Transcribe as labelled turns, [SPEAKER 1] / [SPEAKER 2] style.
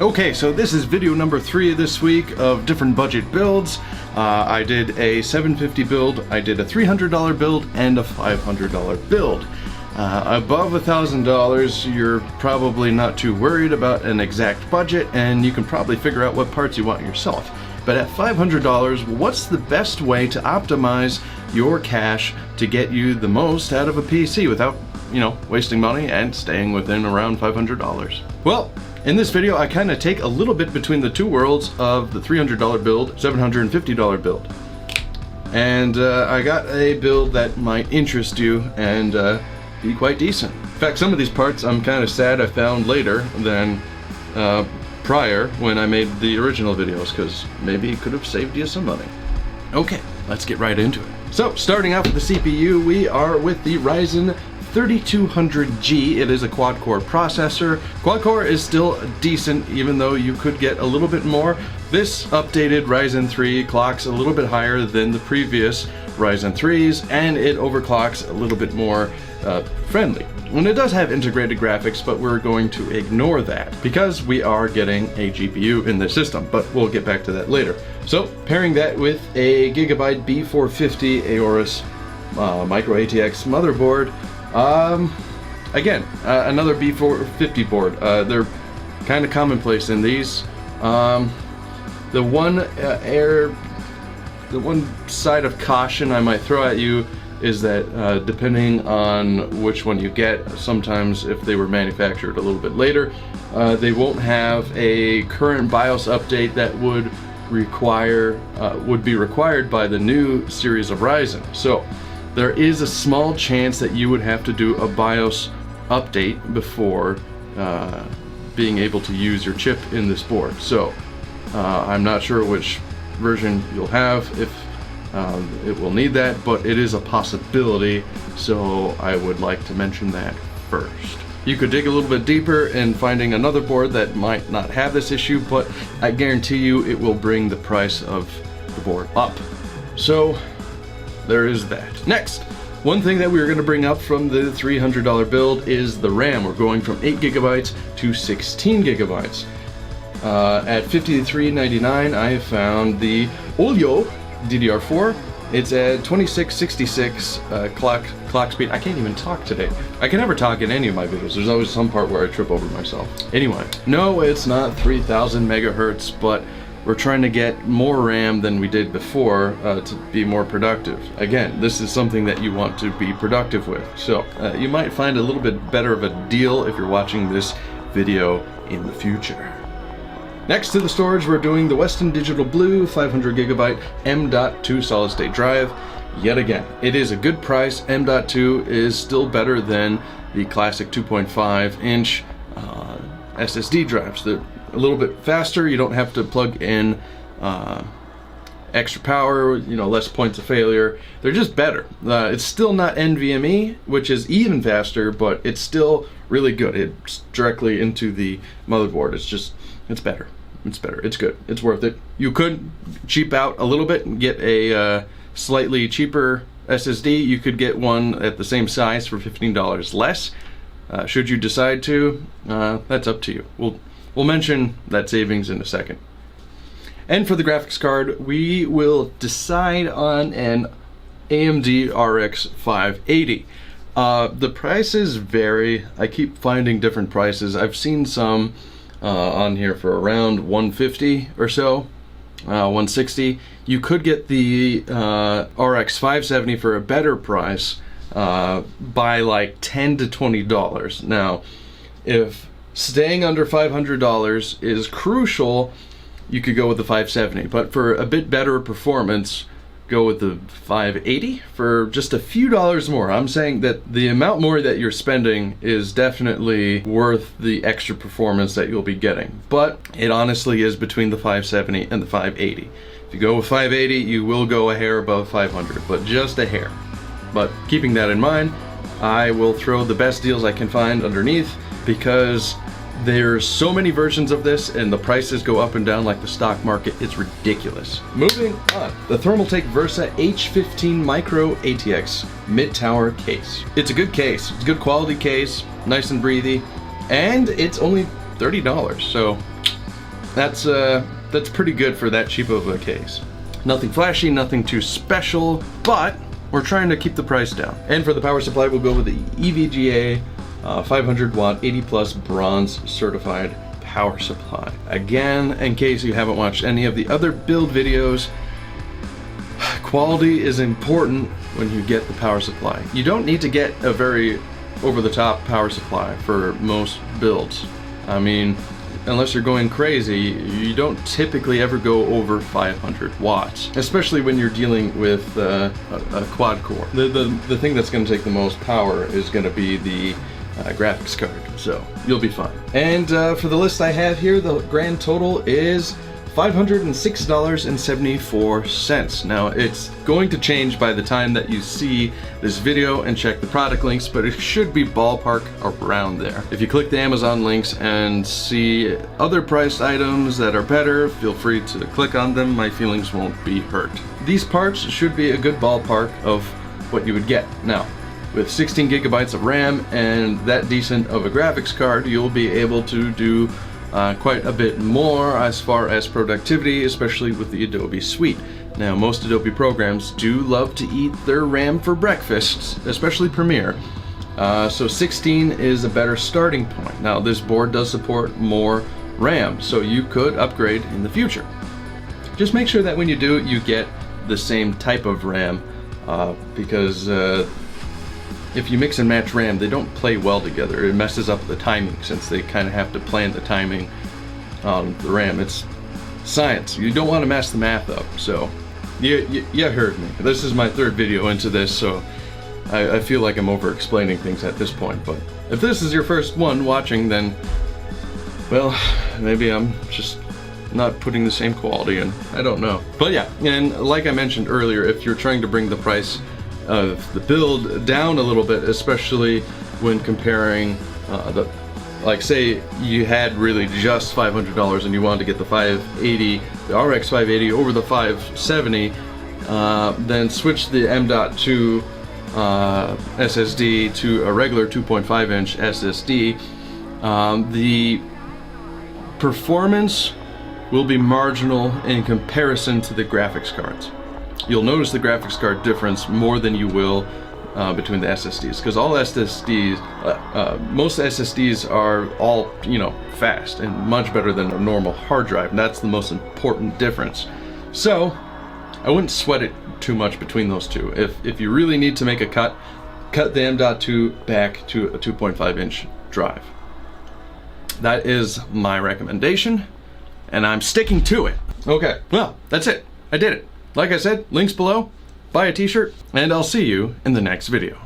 [SPEAKER 1] Okay, so this is video number 3 this week of different budget builds. I did a $750 build, I did a $300 build, and a $500 build. Above $1,000, you're probably not too worried about an exact budget, and you can probably figure out what parts you want yourself. But at $500, what's the best way to optimize your cash to get you the most out of a PC without, wasting money and staying within around $500? Well, in this video, I kind of take a little bit between the two worlds of the $300 build, $750 build. And I got a build that might interest you and be quite decent. In fact, some of these parts I'm kind of sad I found later than prior when I made the original videos, because maybe it could have saved you some money. Okay, let's get right into it. So, starting out with the CPU, we are with the Ryzen 3200G. It is a quad-core processor. Quad-core is still decent, even though you could get a little bit more. This updated Ryzen 3 clocks a little bit higher than the previous Ryzen 3s, and it overclocks a little bit more friendly. And it does have integrated graphics, but we're going to ignore that because we are getting a GPU in the system, but we'll get back to that later. So, pairing that with a GIGABYTE B450 AORUS micro ATX motherboard. Again, another B450 board. They're kind of commonplace in these. The one side of caution I might throw at you is that depending on which one you get, sometimes if they were manufactured a little bit later, they won't have a current BIOS update that would be required by the new series of Ryzen. So there is a small chance that you would have to do a BIOS update before being able to use your chip in this board. So I'm not sure which version you'll have, if it will need that, but it is a possibility, so I would like to mention that first. You could dig a little bit deeper in finding another board that might not have this issue, but I guarantee you it will bring the price of the board up. So there is that. Next, one thing that we were going to bring up from the $300 build is the RAM. We're going from 8GB to 16GB. At $53.99, I found the AORUS DDR4. It's at 2666 clock speed. I can't even talk today. I can never talk in any of my videos. There's always some part where I trip over myself. Anyway, no, it's not 3000 megahertz, but we're trying to get more RAM than we did before to be more productive. Again, this is something that you want to be productive with. So you might find a little bit better of a deal if you're watching this video in the future. Next to the storage, we're doing the Western Digital Blue 500GB M.2 solid state drive. Yet again, it is a good price. M.2 is still better than the classic 2.5-inch SSD drives. They're a little bit faster. You don't have to plug in extra power, less points of failure. They're just better. It's still not NVMe, which is even faster, but it's still really good. It's directly into the motherboard. It's better. It's better. It's good. It's worth it. You could cheap out a little bit and get a slightly cheaper SSD. You could get one at the same size for $15 less. Should you decide to, that's up to you. We'll mention that savings in a second. And for the graphics card, we will decide on an AMD RX580. The prices vary. I keep finding different prices. I've seen some on here for around $150 or so, $160. You could get the RX570 for a better price by like $10 to $20. Now, if staying under $500 is crucial, you could go with the 570, but for a bit better performance, go with the 580 for just a few dollars more. I'm saying that the amount more that you're spending is definitely worth the extra performance that you'll be getting, but it honestly is between the 570 and the 580. If you go with 580, you will go a hair above 500, but just a hair. But keeping that in mind, I will throw the best deals I can find underneath, because there's so many versions of this and the prices go up and down like the stock market. It's ridiculous. Moving on, the Thermaltake Versa H15 Micro ATX mid-tower case. It's a good case. It's a good quality case, nice and breathy, and it's only $30, so that's pretty good for that cheap of a case. Nothing flashy, nothing too special, but we're trying to keep the price down. And for the power supply, we'll go with the EVGA 500 watt 80 plus bronze certified power supply. Again, in case you haven't watched any of the other build videos, quality is important when you get the power supply. You don't need to get a very over-the-top power supply for most builds. I mean, unless you're going crazy, you don't typically ever go over 500 watts, especially when you're dealing with a quad core. The thing that's going to take the most power is going to be the graphics card, so you'll be fine. And for the list I have here, the grand total is $506.74. Now, it's going to change by the time that you see this video and check the product links, but it should be ballpark around there. If you click the Amazon links and see other priced items that are better, feel free to click on them. My feelings won't be hurt. These parts should be a good ballpark of what you would get. Now, with 16 gigabytes of RAM and that decent of a graphics card, you'll be able to do quite a bit more as far as productivity, especially with the Adobe suite. Now, most Adobe programs do love to eat their RAM for breakfast, especially Premiere. So 16 is a better starting point. Now, this board does support more RAM, so you could upgrade in the future. Just make sure that when you do, you get the same type of RAM, because if you mix and match RAM, they don't play well together. It messes up the timing, since they kind of have to plan the timing on the RAM. It's science. You don't want to mess the math up. So you heard me. This is my third video into this, so I feel like I'm over explaining things at this point. But if this is your first one watching, then, well, maybe I'm just not putting the same quality in. I don't know. But yeah, and like I mentioned earlier, if you're trying to bring the price of the build down a little bit, especially when comparing like, say you had really just $500 and you wanted to get the 580, the RX580 over the 570, then switch the M.2 SSD to a regular 2.5 inch SSD. The performance will be marginal in comparison to the graphics cards. You'll notice the graphics card difference more than you will between the SSDs, because all SSDs, most SSDs are all, fast and much better than a normal hard drive, and that's the most important difference. So I wouldn't sweat it too much between those two. If you really need to make a cut the M.2 back to a 2.5 inch drive. That is my recommendation, and I'm sticking to it. Okay, well, that's it. I did it. Like I said, links below, buy a t-shirt, and I'll see you in the next video.